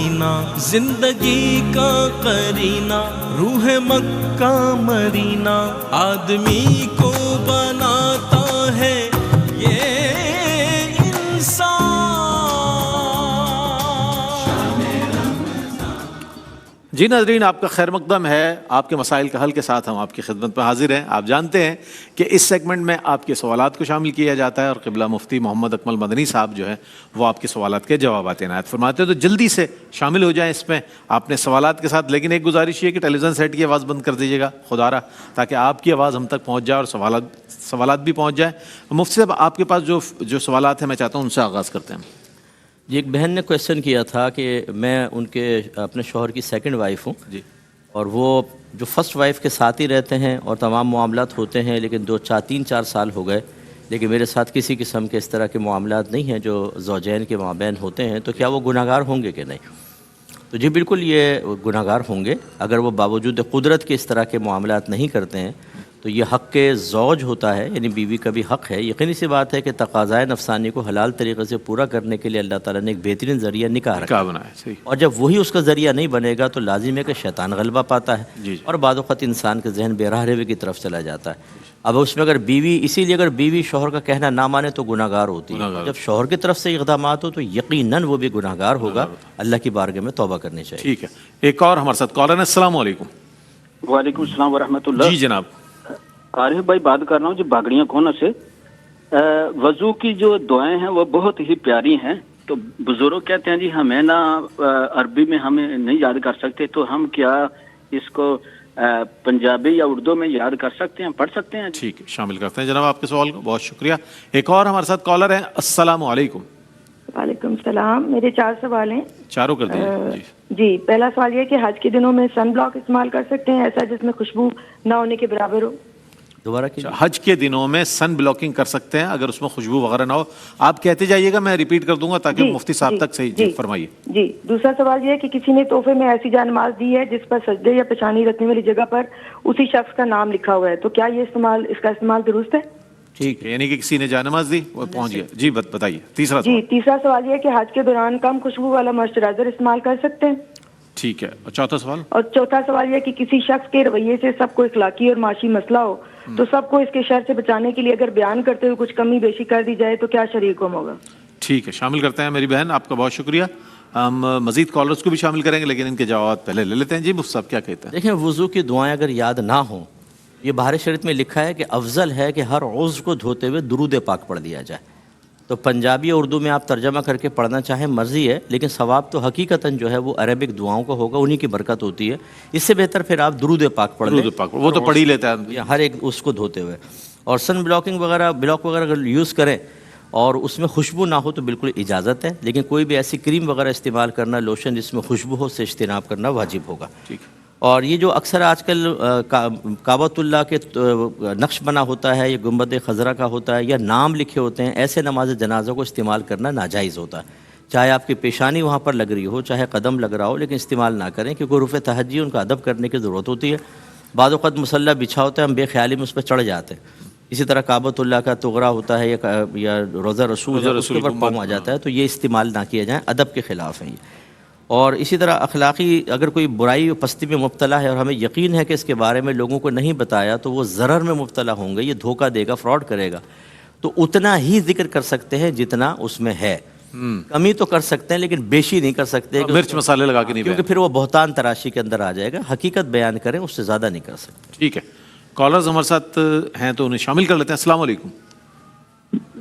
مدینہ زندگی کا قرینہ روح مکہ مدینہ آدمی کو بناتا ہے یہ انسان. جی ناظرین، آپ کا خیر مقدم ہے. آپ کے مسائل کا حل کے ساتھ ہم آپ کی خدمت میں حاضر ہیں. آپ جانتے ہیں کہ اس سیگمنٹ میں آپ کے سوالات کو شامل کیا جاتا ہے اور قبلہ مفتی محمد اکمل مدنی صاحب جو ہیں وہ آپ کے سوالات کے جوابات عنایت فرماتے ہیں. تو جلدی سے شامل ہو جائیں اس میں آپ نے سوالات کے ساتھ. لیکن ایک گزارش یہ کہ ٹیلی ویژن سیٹ کی آواز بند کر دیجیے گا خدا را، تاکہ آپ کی آواز ہم تک پہنچ جائے اور سوالات بھی پہنچ جائیں. مفتی صاحب، آپ کے پاس جو سوالات ہیں میں چاہتا ہوں ان سے آغاز کرتے ہیں. جی، ایک بہن نے کویشچن کیا تھا کہ میں ان کے اپنے شوہر کی سیکنڈ وائف ہوں جی، اور وہ جو فرسٹ وائف کے ساتھ ہی رہتے ہیں اور تمام معاملات ہوتے ہیں، لیکن 3-4 سال ہو گئے لیکن میرے ساتھ کسی قسم کے اس طرح کے معاملات نہیں ہیں جو زوجین کے مابین ہوتے ہیں، تو کیا وہ گناہگار ہوں گے کہ نہیں؟ تو جی بالکل یہ گناہگار ہوں گے. اگر وہ باوجود قدرت کے اس طرح کے معاملات نہیں کرتے ہیں تو یہ حق کے زوج ہوتا ہے، یعنی بیوی کا بھی حق ہے. یقینی سی بات ہے کہ تقاضائے نفسانی کو حلال طریقے سے پورا کرنے کے لیے اللہ تعالیٰ نے ایک بہترین ذریعہ نکاح رکھا بنایا. صحیح. اور جب وہی اس کا ذریعہ نہیں بنے گا تو لازم ہے کہ شیطان غلبہ پاتا ہے. جی. اور بعض اوقات انسان کے ذہن بے راہ روی کی طرف چلا جاتا ہے. اب اس میں اسی لیے اگر بیوی شوہر کا کہنا نہ مانے تو گناہگار ہوتی ہے. جب شوہر کی طرف سے اقدامات ہو تو یقیناً وہ بھی گناہگار ہوگا. اللہ کی بارگاہ میں توبہ کرنی چاہیے. ٹھیک ہے. ایک اور ہمارے ساتھ کالر ہے. السلام علیکم. وعلیکم السلام ورحمۃ اللہ. جی جناب. عارف بھائی بات کر رہا ہوں جی باگڑیاں کونا سے. وضو کی جو دعائیں ہیں وہ بہت ہی پیاری ہیں. تو بزرگ کہتے ہیں جی ہمیں نا عربی میں ہمیں نہیں یاد کر سکتے، تو ہم کیا اس کو پنجابی یا اردو میں یاد کر سکتے ہیں، پڑھ سکتے ہیں؟ ٹھیک ہے، شامل کرتے ہیں جناب آپ کے سوال کو. بہت شکریہ. ایک اور ہمارے ساتھ کالر ہیں. السلام علیکم. وعلیکم السلام. میرے 4 سوال ہیں. چاروں کر دیجیے. جی، پہلا سوال یہ کہ حج کے دنوں میں سن بلاک استعمال کر سکتے ہیں ایسا جس میں خوشبو نہ ہونے کے برابر ہو؟ دوبارہ کیجیے. حج کے دنوں میں سن بلاکنگ کر سکتے ہیں اگر اس میں خوشبو وغیرہ نہ ہو. آپ کہتے جائیے گا، میں ریپیٹ کر دوں گا تاکہ مفتی صاحب تک صحیح. جی فرمائیے. جی، دوسرا سوال یہ ہے کہ کسی نے تحفے میں ایسی جائے نماز دی ہے جس پر سجدے یا پیشانی رکھنے والی جگہ پر اسی شخص کا نام لکھا ہوا ہے، تو کیا اس کا استعمال درست ہے؟ ٹھیک ہے، یعنی کہ کسی نے جائے نماز دی وہ پہنچ گیا. جی بتائیے. تیسرا جی، تیسرا سوال یہ ہے کہ حج کے دوران کم خوشبو والا موئسچرائزر استعمال کر سکتے ہیں؟ ٹھیک ہے. اور چوتھا سوال؟ اور چوتھا سوال یہ ہے کہ کسی شخص کے رویے سے سب کو اخلاقی اور معاشی مسئلہ ہو تو سب کو اس کے شر سے بچانے کے لیے اگر بیان کرتے ہوئے کچھ کمی بیشی کر دی جائے تو کیا شرعی حکم ہوگا؟ ٹھیک ہے، شامل کرتے ہیں میری بہن. آپ کا بہت شکریہ. ہم مزید کالرز کو بھی شامل کریں گے لیکن ان کے جوابات پہلے لے لیتے ہیں. جی مفتی صاحب کیا کہتے ہیں؟ دیکھیں، وضو کی دعائیں اگر یاد نہ ہوں، یہ بہار شریعت میں لکھا ہے کہ افضل ہے کہ ہر عضو کو دھوتے ہوئے درود پاک پڑھ لیا جائے. تو پنجابی اور اردو میں آپ ترجمہ کر کے پڑھنا چاہیں مرضی ہے، لیکن ثواب تو حقیقتاً جو ہے وہ عربک دعاؤں کا ہوگا، انہی کی برکت ہوتی ہے. اس سے بہتر پھر آپ درود پاک پڑھ لیں. وہ تو پڑھ ہی لیتا ہے ہر ایک اس کو دھوتے ہوئے. اور سن بلاک وغیرہ اگر یوز کریں اور اس میں خوشبو نہ ہو تو بالکل اجازت ہے، لیکن کوئی بھی ایسی کریم وغیرہ استعمال کرنا، لوشن جس میں خوشبو ہو، سے اجتناب کرنا واجب ہوگا. ٹھیک ہے. اور یہ جو اکثر آج کل کعبۃ اللہ کے نقش بنا ہوتا ہے، یہ گنبد خضرا کا ہوتا ہے یا نام لکھے ہوتے ہیں، ایسے نماز جنازہ کو استعمال کرنا ناجائز ہوتا ہے. چاہے آپ کی پیشانی وہاں پر لگ رہی ہو، چاہے قدم لگ رہا ہو، لیکن استعمال نہ کریں کیونکہ عرف تہجی ان کا ادب کرنے کی ضرورت ہوتی ہے. بعض اوقات مصلی بچھا ہوتا ہے، ہم بے خیالی میں اس پہ چڑھ جاتے ہیں. اسی طرح کعبۃ اللہ کا تغرا ہوتا ہے یا روضہ رسول اس کے اوپر پاؤں آ جاتا ہے، تو یہ استعمال نہ کیا جائیں، ادب کے خلاف ہیں یہ. اور اسی طرح اخلاقی اگر کوئی برائی و پستی میں مبتلا ہے اور ہمیں یقین ہے کہ اس کے بارے میں لوگوں کو نہیں بتایا تو وہ ضرر میں مبتلا ہوں گے، یہ دھوکہ دے گا، فراڈ کرے گا، تو اتنا ہی ذکر کر سکتے ہیں جتنا اس میں ہے. کمی تو کر سکتے ہیں لیکن بیشی نہیں کر سکتے، مرچ مسالے لگا کے نہیں، کیونکہ پھر وہ بہتان تراشی کے اندر آ جائے گا. حقیقت بیان کریں، اس سے زیادہ نہیں کر سکتے. ٹھیک ہے. کالرز ہمارے ساتھ ہیں تو انہیں شامل کر لیتے ہیں. السلام علیکم.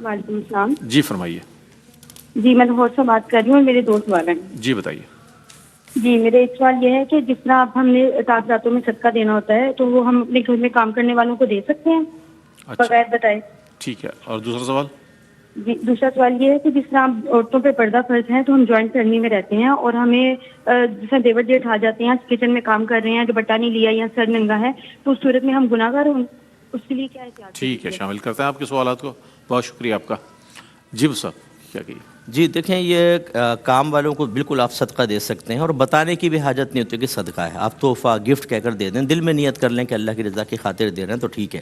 وعلیکم السلام. جی فرمائیے. جی میں لاہور سے بات کر رہی ہوں، میرے 2 سوال ہیں. جی بتائیے. جی میرا ایک سوال یہ ہے کہ جس طرح اب ہم نے تعزیراتوں میں صدقہ دینا ہوتا ہے تو وہ ہم اپنے گھر میں کام کرنے والوں کو دے سکتے ہیں بغیر بتائے؟ ٹھیک ہے. اور دوسرا سوال؟ جی دوسرا سوال یہ ہے کہ جس طرح عورتوں پہ پردہ فرض ہے تو ہم جوائنٹ فیملی میں رہتے ہیں اور ہمیں جس طرح دیور جیٹھ آ جاتے ہیں، کچن میں کام کر رہے ہیں، دوپٹہ نہیں لیا یا سر ننگا ہے، تو اس صورت میں ہم گناہ گار ہوں، اس کے لیے کیا احتیاط؟ ٹھیک ہے، شامل کرتے ہیں آپ کے سوالات کو. بہت شکریہ آپ کا. جی صاحب کیا کہیے؟ جی دیکھیں، یہ کام والوں کو بالکل آپ صدقہ دے سکتے ہیں اور بتانے کی بھی حاجت نہیں ہوتی کہ صدقہ ہے. آپ تحفہ گفٹ کہہ کر دے دیں، دل میں نیت کر لیں کہ اللہ کی رضا کی خاطر دے رہے ہیں تو ٹھیک ہے.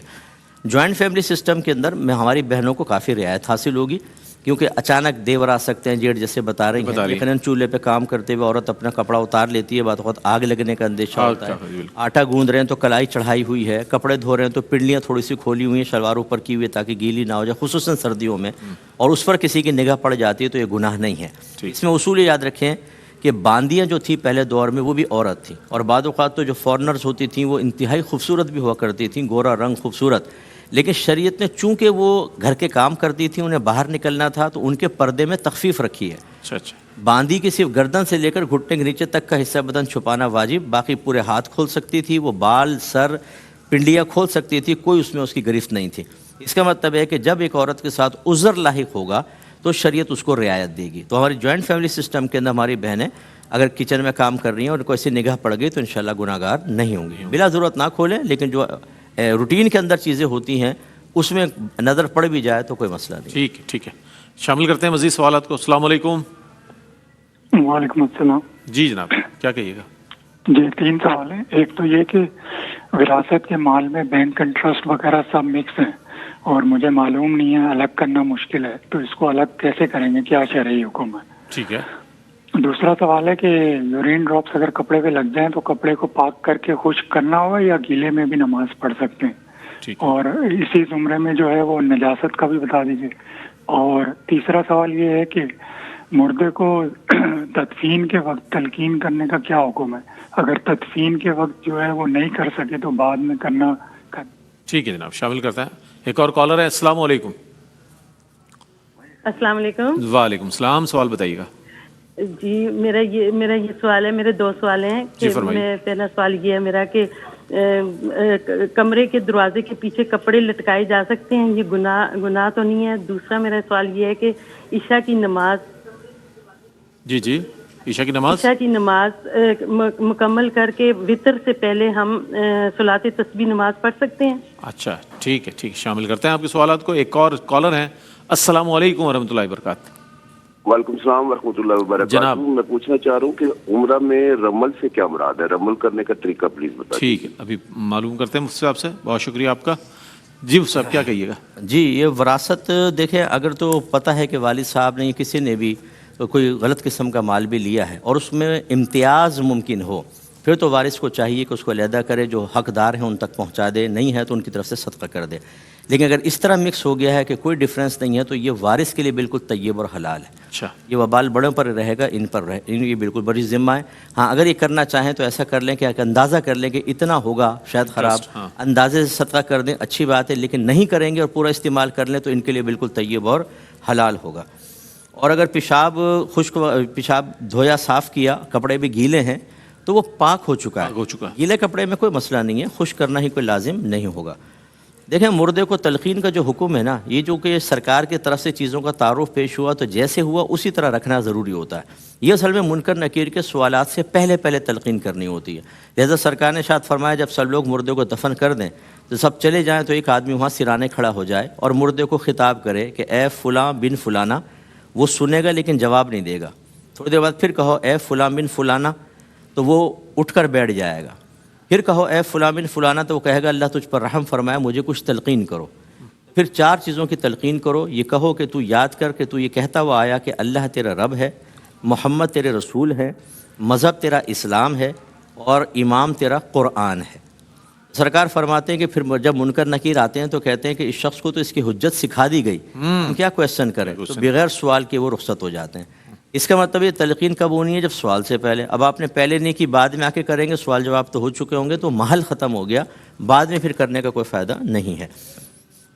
جوائنٹ فیملی سسٹم کے اندر میں ہماری بہنوں کو کافی رعایت حاصل ہوگی. کیونکہ اچانک دیور آ سکتے ہیں، جیٹ جیسے بتا رہی ہیں، لیکن چولہے پہ کام کرتے ہوئے عورت اپنا کپڑا اتار لیتی ہے، بعض اوقات آگ لگنے کا اندیشہ ہوتا ہے، آٹا گوندھ رہے ہیں تو کلائی چڑھائی ہوئی ہے، کپڑے دھو رہے ہیں تو پنڈلیاں تھوڑی سی کھولی ہوئی ہیں شلوار اوپر کی ہوئی تاکہ گیلی نہ ہو جائے، خصوصاً سردیوں میں، اور اس پر کسی کی نگاہ پڑ جاتی ہے تو یہ گناہ نہیں ہے۔ اس میں اصول یاد رکھیں کہ باندیاں جو تھی پہلے دور میں وہ بھی عورت تھیں، اور بعض اوقات تو جو فورنرز ہوتی تھیں وہ انتہائی خوبصورت بھی ہوا کرتی تھیں، گورا رنگ خوبصورت، لیکن شریعت نے چونکہ وہ گھر کے کام کرتی تھیں، انہیں باہر نکلنا تھا تو ان کے پردے میں تخفیف رکھی ہے۔ باندی کی صرف گردن سے لے کر گھٹنے کے نیچے تک کا حصہ بدن چھپانا واجب، باقی پورے ہاتھ کھول سکتی تھی، وہ بال، سر، پنڈلیاں کھول سکتی تھی، کوئی اس میں اس کی گرفت نہیں تھی۔ اس کا مطلب ہے کہ جب ایک عورت کے ساتھ عذر لاحق ہوگا تو شریعت اس کو رعایت دے گی۔ تو ہماری جوائنٹ فیملی سسٹم کے اندر ہماری بہنیں اگر کچن میں کام کر رہی ہیں اور ان کو ایسی نگاہ پڑ گئی تو انشاءاللہ گناہ گار نہیں ہوں گی۔ بلا ضرورت نہ کھولیں، لیکن جو روٹین کے اندر چیزیں ہوتی ہیں اس میں نظر پڑ بھی جائے تو کوئی مسئلہ نہیں۔ ٹھیک ہے، ٹھیک ہے، شامل کرتے ہیں مزید سوالات کو۔ السلام علیکم۔ وعلیکم السلام۔ جی جناب، کیا کہیے گا؟ جی 3 سوال ہیں۔ ایک تو یہ کہ وراثت کے مال میں بینک انٹرسٹ وغیرہ سب مکس ہیں اور مجھے معلوم نہیں ہے، الگ کرنا مشکل ہے، تو اس کو الگ کیسے کریں گے، کیا شرعی حکم ہے؟ ٹھیک ہے۔ دوسرا سوال ہے کہ یورین ڈراپس اگر کپڑے پہ لگ جائیں تو کپڑے کو پاک کر کے خشک کرنا ہوگا یا گیلے میں بھی نماز پڑھ سکتے ہیں؟ اور اسی زمرے میں جو ہے وہ نجاست کا بھی بتا دیجیے۔ اور تیسرا سوال یہ ہے کہ مردے کو تدفین کے وقت تلقین کرنے کا کیا حکم ہے؟ اگر تدفین کے وقت جو ہے وہ نہیں کر سکے تو بعد میں کرنا۔ ٹھیک ہے جناب، شامل کرتا ہے۔ ایک اور کالر ہے۔ السلام علیکم۔ السلام علیکم۔ وعلیکم السلام، سوال بتائیے گا۔ جی میرا یہ سوال ہے، میرے 2 سوال ہیں کہ میں پہلا سوال یہ ہے میرا کہ کمرے کے دروازے کے پیچھے کپڑے لٹکائے جا سکتے ہیں، یہ گناہ تو نہیں ہے؟ دوسرا میرا سوال یہ ہے کہ عشاء کی نماز عشاء کی نماز مکمل کر کے وطر سے پہلے ہم صلاۃ تسبیح نماز پڑھ سکتے ہیں؟ اچھا ٹھیک ہے، ٹھیک، شامل کرتے ہیں آپ کے سوالات کو۔ ایک اور کالر ہیں۔ السلام علیکم ورحمۃ اللہ وبرکاتہ۔ وعلیکم السلام ورحمۃ اللہ وبرکاتہ۔ جناب میں پوچھنا چاہ رہا ہوں کہ عمرہ میں رمل سے کیا مراد ہے؟ رمل کرنے کا طریقہ پلیز بتائیے۔ ٹھیک ہے، ابھی معلوم کرتے ہیں مفتی صاحب سے، بہت شکریہ آپ کا۔ جی مفتی صاحب کیا کہیے گا؟ جی یہ وراثت دیکھیں، اگر تو پتہ ہے کہ والد صاحب نے کسی نے بھی کوئی غلط قسم کا مال بھی لیا ہے اور اس میں امتیاز ممکن ہو، پھر تو وارث کو چاہیے کہ اس کو علیحدہ کرے، جو حقدار ہیں ان تک پہنچا دے، نہیں ہے تو ان کی طرف سے صدقہ کر دے۔ لیکن اگر اس طرح مکس ہو گیا ہے کہ کوئی ڈیفرنس نہیں ہے تو یہ وارث کے لیے بالکل طیب اور حلال ہے۔ اچھا، یہ وبال بڑوں پر رہے گا، ان پر یہ بالکل بڑی ذمہ ہے۔ ہاں اگر یہ کرنا چاہیں تو ایسا کر لیں کہ اندازہ کر لیں کہ اتنا ہوگا، شاید خراب، اندازے سے صدقہ کر دیں، اچھی بات ہے، لیکن نہیں کریں گے اور پورا استعمال کر لیں تو ان کے لیے بالکل طیب اور حلال ہوگا۔ اور اگر پیشاب دھویا صاف کیا، کپڑے بھی گیلے ہیں تو وہ پاک ہو چکا ہے، گیلے کپڑے میں کوئی مسئلہ نہیں ہے، خشک کرنا ہی کوئی لازم نہیں ہوگا۔ دیکھیں مردے کو تلقین کا جو حکم ہے نا، یہ جو کہ سرکار کی طرف سے چیزوں کا تعارف پیش ہوا تو جیسے ہوا اسی طرح رکھنا ضروری ہوتا ہے۔ یہ اصل میں منکر نکیر کے سوالات سے پہلے تلقین کرنی ہوتی ہے، لہذا سرکار نے شاید فرمایا جب سب لوگ مردے کو دفن کر دیں تو سب چلے جائیں تو ایک آدمی وہاں سرانے کھڑا ہو جائے اور مردے کو خطاب کرے کہ اے فلاں بن فلانا، وہ سنے گا لیکن جواب نہیں دے گا۔ تھوڑی دیر بعد پھر کہو اے فلاں بن فلانا، تو وہ اٹھ کر بیٹھ جائے گا۔ پھر کہو اے فلاں بن فلانا، تو وہ کہے گا اللہ تجھ پر رحم فرمائے، مجھے کچھ تلقین کرو۔ پھر 4 چیزوں کی تلقین کرو۔ یہ کہو کہ تو یاد کر کہ تو یہ کہتا ہوا آیا کہ اللہ تیرا رب ہے، محمد تیرے رسول ہے، مذہب تیرا اسلام ہے اور امام تیرا قرآن ہے۔ سرکار فرماتے ہیں کہ پھر جب منکر نکیر آتے ہیں تو کہتے ہیں کہ اس شخص کو تو اس کی حجت سکھا دی گئی، ہم کیا کویسچن کریں، تو بغیر سوال کے وہ رخصت ہو جاتے ہیں۔ اس کا مطلب یہ تلقین کب ہونی ہے؟ جب سوال سے پہلے۔ اب آپ نے پہلے نہیں کی، بعد میں آ کے کریں گے، سوال جواب تو ہو چکے ہوں گے تو محل ختم ہو گیا، بعد میں پھر کرنے کا کوئی فائدہ نہیں ہے۔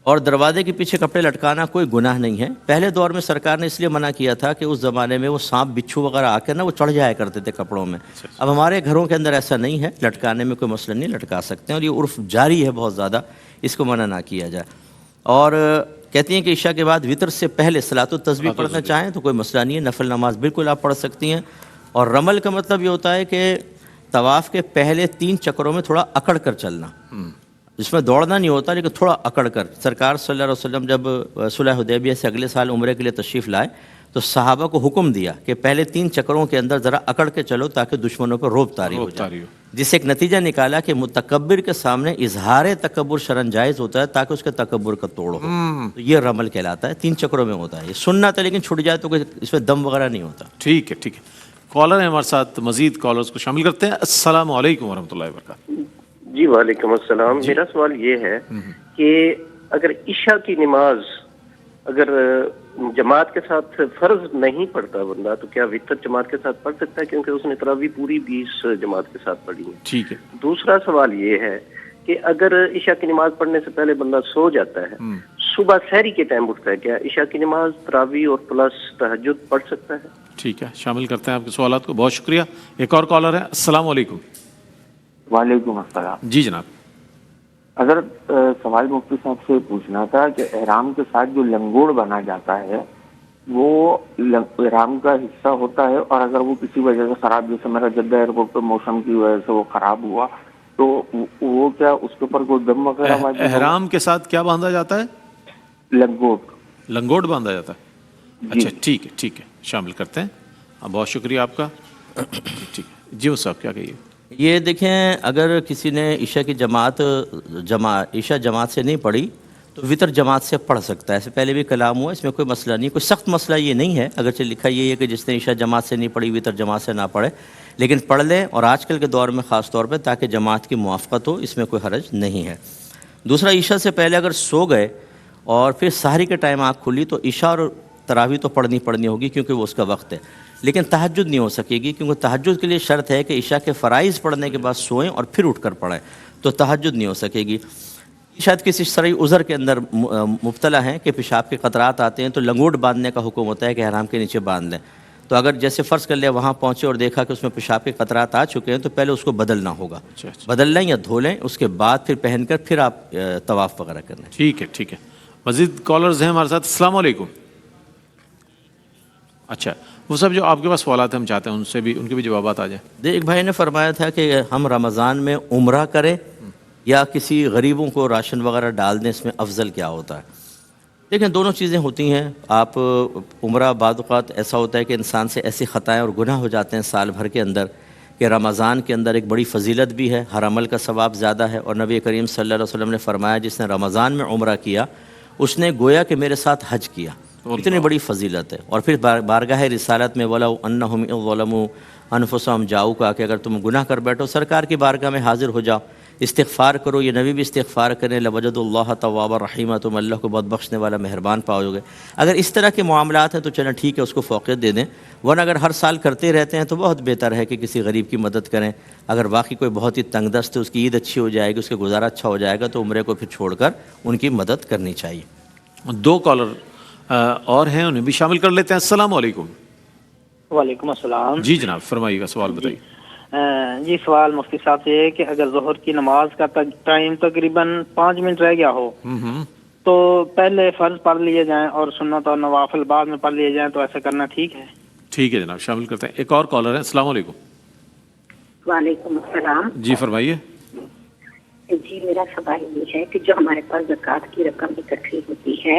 اور دروازے کے پیچھے کپڑے لٹکانا کوئی گناہ نہیں ہے۔ پہلے دور میں سرکار نے اس لیے منع کیا تھا کہ اس زمانے میں وہ سانپ بچھو وغیرہ آ کر نا وہ چڑھ جایا کرتے تھے کپڑوں میں۔ اب ہمارے گھروں کے اندر ایسا نہیں ہے، لٹکانے میں کوئی مسئلہ نہیں، لٹکا سکتے ہیں، اور یہ عرف جاری ہے بہت زیادہ، اس کو منع نہ کیا جائے۔ اور کہتی ہیں کہ عشاء کے بعد وطر سے پہلے صلاۃ التسبیح پڑھنا چاہیں تو کوئی مسئلہ نہیں ہے، نفل نماز بالکل آپ پڑھ سکتی ہیں۔ اور رمل کا مطلب یہ ہوتا ہے کہ طواف کے پہلے 3 چکروں میں تھوڑا اکڑ کر چلنا، جس میں دوڑنا نہیں ہوتا لیکن تھوڑا اکڑ کر۔ سرکار صلی اللہ علیہ وسلم جب صلح حدیبیہ سے اگلے سال عمرے کے لیے تشریف لائے تو تو صحابہ کو حکم دیا کہ پہلے 3 چکروں کے اندر ذرا اکڑ کے چلو تاکہ دشمنوں پر روب طاری ہو جائے، جس سے ایک نتیجہ نکالا کہ متکبر کے سامنے اظہار تکبر شرن جائز ہوتا ہے تاکہ اس کے تکبر کا توڑ ہو. تو یہ رمل کہلاتا ہے، 3 چکروں میں ہوتا ہے. یہ سنت ہے لیکن چھٹ جائے تو اس میں دم وغیرہ نہیں ہوتا. ٹھیک ہے ٹھیک ہے. کالر ہیں ہمارے ساتھ، مزید کالرز کو شامل کرتے ہیں. السلام علیکم ورحمۃ اللہ وبرکاتہ. جی وعلیکم السلام. میرا سوال یہ ہے کہ اگر عشاء کی نماز اگر جماعت کے ساتھ فرض نہیں پڑھتا بندہ تو کیا وتر جماعت کے ساتھ پڑھ سکتا ہے، کیونکہ اس نے تراویح پوری 20 جماعت کے ساتھ پڑھی ہے. ٹھیک ہے. دوسرا سوال یہ ہے کہ اگر عشاء کی نماز پڑھنے سے پہلے بندہ سو جاتا ہے، صبح سحری کے ٹائم اٹھتا ہے، کیا عشاء کی نماز تراویح اور پلس تہجد پڑھ سکتا ہے؟ ٹھیک ہے، شامل کرتے ہیں آپ کے سوالات کو. بہت شکریہ. ایک اور کالر ہے. السلام علیکم. وعلیکم السلام. جی جناب. اگر سوال مفتی صاحب سے پوچھنا تھا کہ احرام کے ساتھ جو لنگوڑ بنا جاتا ہے وہ احرام کا حصہ ہوتا ہے، اور اگر وہ کسی وجہ سے خراب، جیسے میرا جدہ ایئرپورٹ پہ موسم کی وجہ سے وہ خراب ہوا تو وہ کیا اس کے اوپر کوئی دم وغیرہ واجب؟ احرام کے ساتھ کیا باندھا جاتا ہے؟ لنگوٹ. لنگوٹ باندھا جاتا ہے. اچھا ٹھیک ہے ٹھیک ہے، شامل کرتے ہیں. بہت شکریہ آپ کا. ٹھیک ہے جی صاحب کیا کہیے؟ یہ دیکھیں، اگر کسی نے عشاء کی عشاء جماعت سے نہیں پڑھی تو وطر جماعت سے پڑھ سکتا ہے. اس سے پہلے بھی کلام ہوا، اس میں کوئی مسئلہ نہیں، کوئی سخت مسئلہ یہ نہیں ہے. اگرچہ لکھا یہ ہے کہ جس نے عشاء جماعت سے نہیں پڑھی وطر جماعت سے نہ پڑھے، لیکن پڑھ لیں، اور آج کل کے دور میں خاص طور پہ تاکہ جماعت کی موافقت ہو، اس میں کوئی حرج نہیں ہے. دوسرا، عشاء سے پہلے اگر سو گئے اور پھر سحری کے ٹائم آنکھ کھلی تو عشاء اور تراویح تو پڑھنی ہوگی کیونکہ وہ اس کا وقت ہے، لیکن تہجد نہیں ہو سکے گی، کیونکہ تہجد کے لیے شرط ہے کہ عشاء کے فرائض پڑھنے کے بعد سوئیں اور پھر اٹھ کر پڑھیں، تو تہجد نہیں ہو سکے گی. شاید کسی شرعی عذر کے اندر مبتلا ہیں کہ پیشاب کے قطرات آتے ہیں تو لنگوٹ باندھنے کا حکم ہوتا ہے کہ احرام کے نیچے باندھ لیں. تو اگر جیسے فرض کر لیں وہاں پہنچے اور دیکھا کہ اس میں پیشاب کے قطرات آ چکے ہیں تو پہلے اس کو بدلنا ہوگا. بدل لیں یا دھو لیں، اس کے بعد پھر پہن کر پھر آپ طواف وغیرہ کرنا. ٹھیک ہے ٹھیک ہے. مزید کالرز ہیں ہمارے ساتھ. السلام علیکم. اچھا وہ سب جو آپ کے پاس سوالات ہم چاہتے ہیں ان کے بھی جوابات آ جائیں. ایک بھائی نے فرمایا تھا کہ ہم رمضان میں عمرہ کریں یا کسی غریبوں کو راشن وغیرہ ڈال دیں، اس میں افضل کیا ہوتا ہے؟ دیکھیں، دونوں چیزیں ہوتی ہیں. آپ عمرہ بعض اوقات ایسا ہوتا ہے کہ انسان سے ایسی خطائیں اور گناہ ہو جاتے ہیں سال بھر کے اندر کہ رمضان کے اندر ایک بڑی فضیلت بھی ہے، ہر عمل کا ثواب زیادہ ہے، اور نبی کریم صلی اللہ علیہ وسلم نے فرمایا جس نے رمضان میں عمرہ کیا اس نے گویا کہ میرے ساتھ حج کیا. اتنی بڑی فضیلت ہے. اور پھر بارگاہ رسالت میں وَلَوْ أَنَّهُمْ إِذْ ظَلَمُوا أَنفُسَهُمْ جاؤ کہ اگر تم گناہ کر بیٹھو سرکار کی بارگاہ میں حاضر ہو جاؤ، استغفار کرو. یہ نبی بھی استغفار کریں، لَوَجَدُوا اللَّهَ تَوَّابًا رَحِيمًا، تم اللہ کو بہت بخشنے والا مہربان پاؤ گے. اگر اس طرح کے معاملات ہیں تو چلیں ٹھیک ہے، اس کو فوقیت دے دیں. ورنہ اگر ہر سال کرتے رہتے ہیں تو بہت بہتر ہے کہ کسی غریب کی مدد کریں. اگر واقعی کوئی بہت ہی تنگ دست ہے، اس کی عید اچھی ہو جائے گی، اس کا گزارا اچھا ہو جائے گا، تو عمرے کو پھر چھوڑ کر ان کی مدد کرنی چاہیے. 2 کالر اور ہیں، انہیں بھی شامل کر لیتے ہیں. السلام علیکم. وعلیکم السلام. جی جناب فرمائیے گا، سوال بتائیے. جی سوال مفتی صاحب سے ہے کہ اگر ظہر کی نماز کا ٹائم تقریباً 5 منٹ رہ گیا ہو تو پہلے فرض پڑھ لیے جائیں اور سنت اور نوافل بعد میں پڑھ لیے جائیں، تو ایسا کرنا ٹھیک ہے؟ ٹھیک ہے جناب، شامل کرتے ہیں. ایک اور کالر ہے. السلام علیکم. وعلیکم السلام. جی فرمائیے. جی میرا سوال یہ ہے کہ جو ہمارے پاس زکوٰۃ کی رقم اکٹھی ہوتی ہے،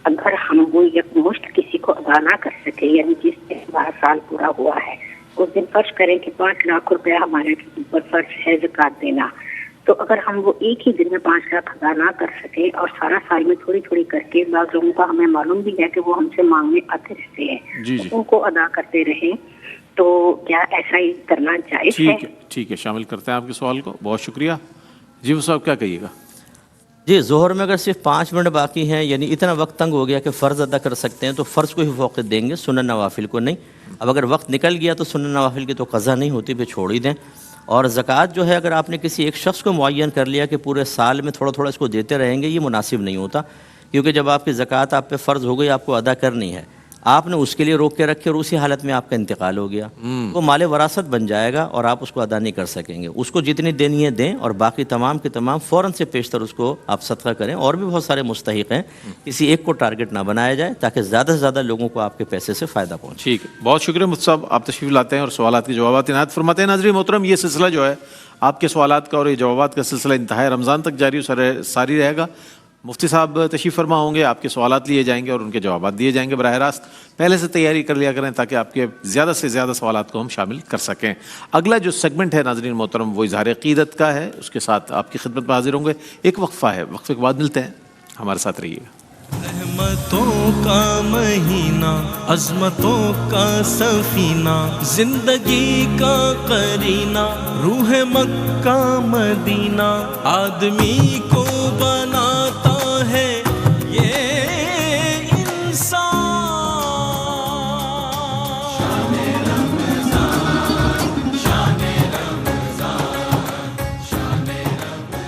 اگر ہم وہ یکمشت کسی کو ادا نہ کر سکے، یعنی جس دن 12 سال پورا ہوا ہے اس دن فرض کریں کہ 5 لاکھ روپیہ ہمارے اوپر فرض ہے زکوٰۃ دینا، تو اگر ہم وہ ایک ہی دن میں 5 لاکھ ادا نہ کر سکے اور سارا سال میں تھوڑی تھوڑی کر کے، بعض لوگوں کا ہمیں معلوم بھی ہے کہ وہ ہم سے مانگنے آتے رہتے ہیں، ان کو ادا کرتے رہیں، تو کیا ایسا ہی کرنا جائز ہے؟ ٹھیک ہے، شامل کرتے ہیں آپ کے سوال کو. بہت شکریہ. جی وہ صاحب کیا کہیے گا؟ جی ظہر میں اگر صرف 5 منٹ باقی ہیں، یعنی اتنا وقت تنگ ہو گیا کہ فرض ادا کر سکتے ہیں، تو فرض کو ہی فوقیت دیں گے، سنن نوافل کو نہیں. اب اگر وقت نکل گیا تو سنن نوافل کی تو قضا نہیں ہوتی، پھر چھوڑ ہی دیں. اور زکوٰۃ جو ہے اگر آپ نے کسی ایک شخص کو معین کر لیا کہ پورے سال میں تھوڑا تھوڑا اس کو دیتے رہیں گے، یہ مناسب نہیں ہوتا، کیونکہ جب آپ کی زکوٰۃ آپ پہ فرض ہو گئی، آپ کو ادا کرنی ہے، آپ نے اس کے لیے روک کے رکھے اور اسی حالت میں آپ کا انتقال ہو گیا، وہ مال وراثت بن جائے گا اور آپ اس کو ادا نہیں کر سکیں گے. اس کو جتنی دینی ہے دیں، اور باقی تمام کے تمام فوراً سے پیشتر اس کو آپ صدقہ کریں. اور بھی بہت سارے مستحق ہیں، کسی ایک کو ٹارگٹ نہ بنایا جائے تاکہ زیادہ سے زیادہ لوگوں کو آپ کے پیسے سے فائدہ پہنچے. ٹھیک ہے، بہت شکریہ مفتی صاحب، آپ تشریف لاتے ہیں اور سوالات کے جوابات عنایت فرماتے ہیں. ناظرین محترم، یہ سلسلہ جو ہے آپ کے سوالات کا اور یہ جوابات کا سلسلہ انتہائی رمضان تک جاری ساری رہے گا. مفتی صاحب تشریف فرما ہوں گے, آپ کے سوالات لیے جائیں گے اور ان کے جوابات دیے جائیں گے براہ راست. پہلے سے تیاری کر لیا کریں تاکہ آپ کے زیادہ سے زیادہ سوالات کو ہم شامل کر سکیں. اگلا جو سیگمنٹ ہے ناظرین محترم وہ اظہار عقیدت کا ہے, اس کے ساتھ آپ کی خدمت میں حاضر ہوں گے. ایک وقفہ ہے, وقفے کے بعد ملتے ہیں, ہمارے ساتھ رہیے گا. رحمتوں کا مہینہ, عظمتوں کا سفینہ, زندگی کا قرینہ, روح مکہ مدینہ, آدمی کو بنا